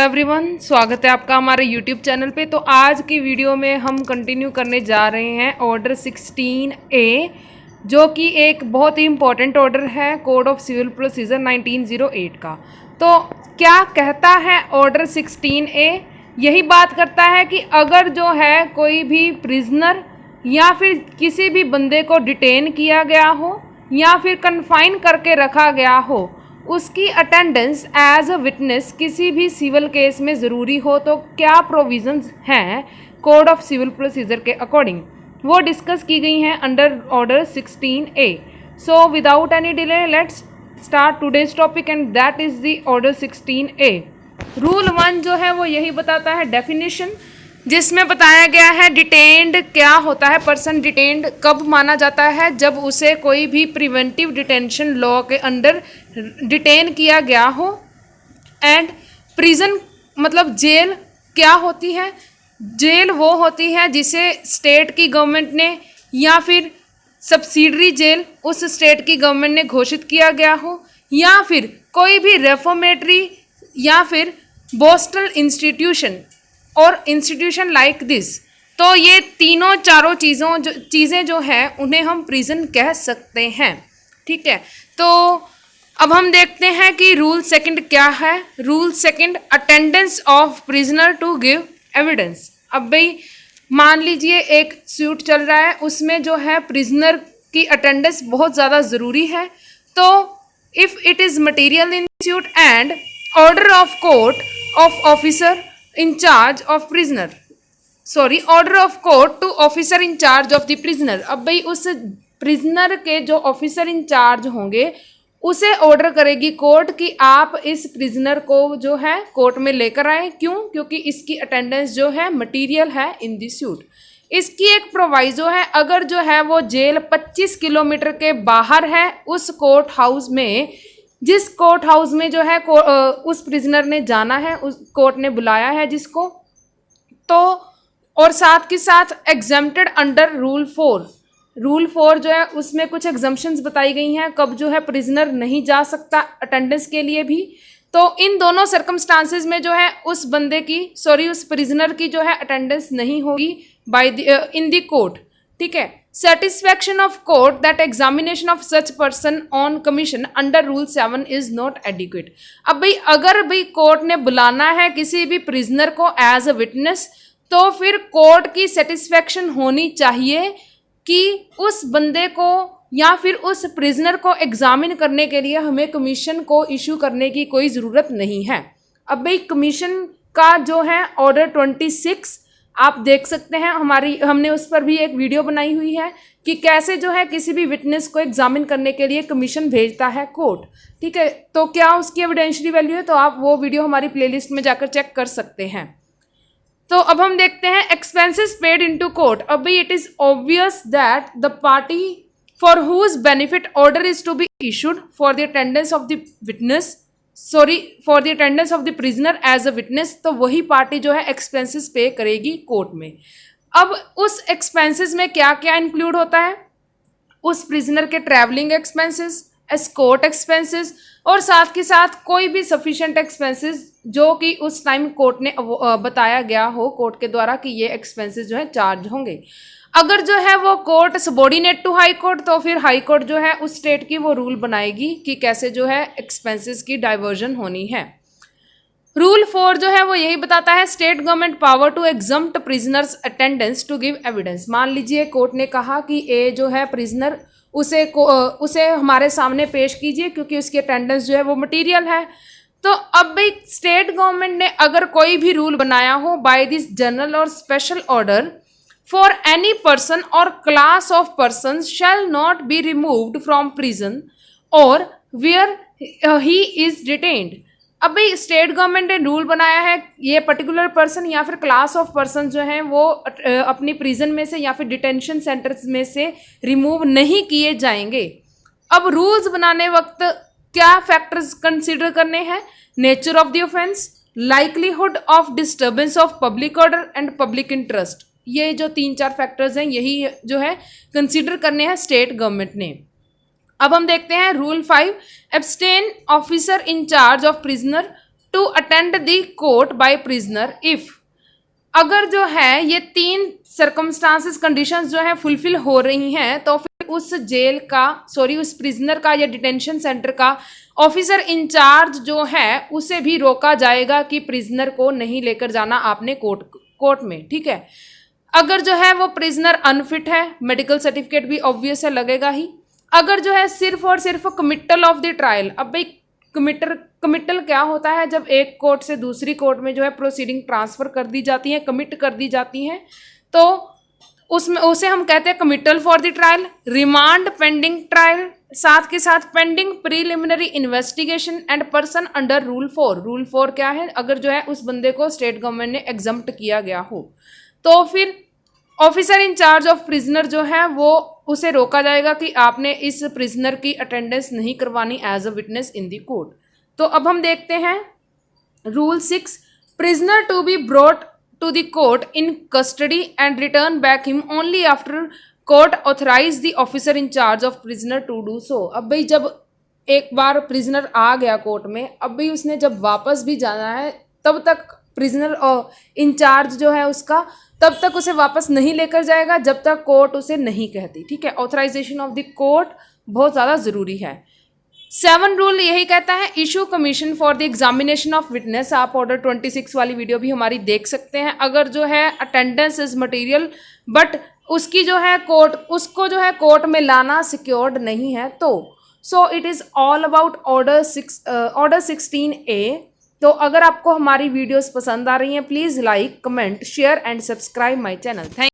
Hello everyone, स्वागत है आपका हमारे यूट्यूब चैनल पे। तो आज की वीडियो में हम कंटिन्यू करने जा रहे हैं ऑर्डर 16A, जो कि एक बहुत ही इम्पॉर्टेंट ऑर्डर है कोड ऑफ सिविल प्रोसीजर 1908 का। तो क्या कहता है ऑर्डर 16A? यही बात करता है कि अगर जो है कोई भी प्रिजनर या फिर किसी भी बंदे को डिटेन किया गया हो या फिर कन्फाइन करके रखा गया हो, उसकी अटेंडेंस एज अ विटनेस किसी भी सिविल केस में ज़रूरी हो, तो क्या प्रोविजंस हैं कोड ऑफ सिविल प्रोसीजर के अकॉर्डिंग, वो डिस्कस की गई हैं under order 16A। So without any delay let's start today's topic and that is the order 16A। Rule 1 जो है वो यही बताता है डेफिनेशन, जिसमें बताया गया है डिटेन्ड क्या होता है। पर्सन डिटेन्ड कब माना जाता है? जब उसे कोई भी प्रिवेंटिव डिटेंशन लॉ के अंडर डिटेन किया गया हो। एंड प्रिजन मतलब जेल क्या होती है? जेल वो होती है जिसे स्टेट की गवर्नमेंट ने या फिर सब्सिडरी जेल उस स्टेट की गवर्नमेंट ने घोषित किया गया हो, या फिर कोई भी रेफॉर्मेटरी या फिर बोस्टल इंस्टीट्यूशन और इंस्टीट्यूशन लाइक दिस। तो ये तीनों चारों चीज़ें जो है उन्हें हम प्रिजन कह सकते हैं। ठीक है, तो अब हम देखते हैं कि रूल सेकंड क्या है। Rule second, attendance of prisoner to give evidence. अब भाई मान लीजिए एक सूट चल रहा है, उसमें जो है प्रिजनर की अटेंडेंस बहुत ज़्यादा ज़रूरी है। तो if it is material in suit and order of court of officer in charge of prisoner, sorry order of court to officer in charge of the prisoner. अब भाई उस प्रिजनर के जो ऑफिसर इन चार्ज होंगे उसे order करेगी court कि आप इस प्रिजनर को जो है कोर्ट में लेकर आए। क्यों? क्योंकि इसकी अटेंडेंस जो है मटीरियल है इन द सूट। इसकी एक प्रोवाइजो है, अगर जो है वो जेल 25 किलोमीटर के बाहर है उस कोर्ट हाउस में, जिस कोर्ट हाउस में जो है उस प्रिजनर ने जाना है, उस कोर्ट ने बुलाया है जिसको, तो और साथ के साथ एग्जम्प्टेड अंडर रूल 4। रूल 4 जो है उसमें कुछ एग्जम्पशंस बताई गई हैं कब जो है प्रिजनर नहीं जा सकता अटेंडेंस के लिए भी। तो इन दोनों सर्कमस्टांसेस में जो है उस बंदे की उस प्रिजनर की जो है अटेंडेंस नहीं होगी बाय इन द कोर्ट। ठीक है, satisfaction of court that examination of such person on commission under rule 7 is not adequate। अब भाई अगर भाई कोर्ट ने बुलाना है किसी भी प्रिजनर को एज अ विटनेस, तो फिर कोर्ट की सेटिस्फैक्शन होनी चाहिए कि उस बंदे को या फिर उस प्रिजनर को एग्जामिन करने के लिए हमें कमीशन को इशू करने की कोई ज़रूरत नहीं है। अब भाई कमीशन का जो है ऑर्डर 26 आप देख सकते हैं, हमने उस पर भी एक वीडियो बनाई हुई है कि कैसे जो है किसी भी विटनेस को एग्जामिन करने के लिए कमीशन भेजता है कोर्ट। ठीक है, तो क्या उसकी एविडेंशियरी वैल्यू है, तो आप वो वीडियो हमारी प्लेलिस्ट में जाकर चेक कर सकते हैं। तो अब हम देखते हैं एक्सपेंसेस पेड इनटू कोर्ट। अब भाई it is obvious that the party for whose benefit order is to be issued for the attendance of the witness, for the attendance of the prisoner as a witness, तो वही party जो है expenses पे करेगी court में। अब उस expenses में क्या क्या इंक्लूड होता है? उस प्रिजनर के ट्रैवलिंग एक्सपेंसेस, एस्कॉर्ट एक्सपेंसेस और साथ के साथ कोई भी सफिशिएंट एक्सपेंसेस जो कि उस टाइम कोर्ट ने बताया गया हो कोर्ट के द्वारा कि ये एक्सपेंसेस जो है चार्ज होंगे। अगर जो है वो court subordinate to high court, तो फिर हाई कोर्ट जो है उस स्टेट की वो रूल बनाएगी कि कैसे जो है एक्सपेंसेस की डाइवर्जन होनी है। रूल 4 जो है वो यही बताता है state government power to exempt prisoners attendance to give evidence. मान लीजिए कोर्ट ने कहा कि ए जो है प्रिजनर उसे हमारे सामने पेश कीजिए क्योंकि उसकी अटेंडेंस जो है वो मटीरियल है। तो अब भाई स्टेट गवर्नमेंट ने अगर कोई भी रूल बनाया हो बाय दिस जनरल और special order, for any person or class of persons shall not be removed from prison or where he is detained। अब भाई स्टेट गवर्नमेंट ने रूल बनाया है ये पर्टिकुलर पर्सन या फिर क्लास ऑफ पर्सन जो हैं वो अपनी प्रिजन में से या फिर डिटेंशन सेंटर्स में से रिमूव नहीं किए जाएंगे। अब रूल्स बनाने वक्त क्या फैक्टर्स कंसिडर करने हैं? Nature of the offence, likelihood of disturbance of public order and public interest. ये जो 3-4 फैक्टर्स हैं यही जो है कंसीडर करने हैं स्टेट गवर्नमेंट ने। अब हम देखते हैं rule 5, abstain officer in charge of prisoner to attend the court by prisoner if, अगर जो है ये 3 सर्कमस्टांसेस कंडीशंस जो है फुलफिल हो रही हैं तो फिर उस जेल का उस प्रिजनर का या डिटेंशन सेंटर का ऑफिसर इंचार्ज जो है उसे भी रोका जाएगा कि प्रिजनर को नहीं लेकर जाना आपने कोर्ट में, ठीक है। अगर जो है वो प्रिजनर अनफिट है, मेडिकल सर्टिफिकेट भी ऑब्वियस है लगेगा ही। अगर जो है सिर्फ और सिर्फ कमिटल ऑफ द ट्रायल, अब भाई कमिटल क्या होता है, जब एक कोर्ट से दूसरी कोर्ट में जो है प्रोसीडिंग ट्रांसफर कर दी जाती है, कमिट कर दी जाती हैं, तो उसमें उसे हम कहते हैं committal for the trial. Remand pending trial, साथ के साथ pending preliminary investigation and person under rule 4। Rule 4 क्या है, अगर जो है उस बंदे को स्टेट गवर्नमेंट ने एग्जम्प्ट किया गया हो तो फिर ऑफिसर इंचार्ज ऑफ प्रिजनर जो है वो उसे रोका जाएगा कि आपने इस प्रिजनर की अटेंडेंस नहीं करवानी as a witness in the court. तो अब हम देखते हैं rule 6, prisoner to be brought to the court in custody and return back him only after court authorise the officer in charge of prisoner to do so. अब भाई जब एक बार prisoner आ गया कोर्ट में, अब भाई उसने जब वापस भी जाना है तब तक प्रिजनर इंचार्ज जो है उसका तब तक उसे वापस नहीं लेकर जाएगा जब तक कोर्ट उसे नहीं कहती, ठीक है। ऑथराइजेशन ऑफ द कोर्ट बहुत ज़्यादा ज़रूरी है। 7 रूल यही कहता है, issue commission for the examination of witness. आप ऑर्डर 26 वाली वीडियो भी हमारी देख सकते हैं। अगर जो है अटेंडेंस इज मटेरियल बट उसकी जो है उसको जो है कोर्ट में लाना सिक्योर्ड नहीं है तो so it is all about order 16A। तो अगर आपको हमारी वीडियोस पसंद आ रही हैं please like, comment, share and subscribe my channel. Thank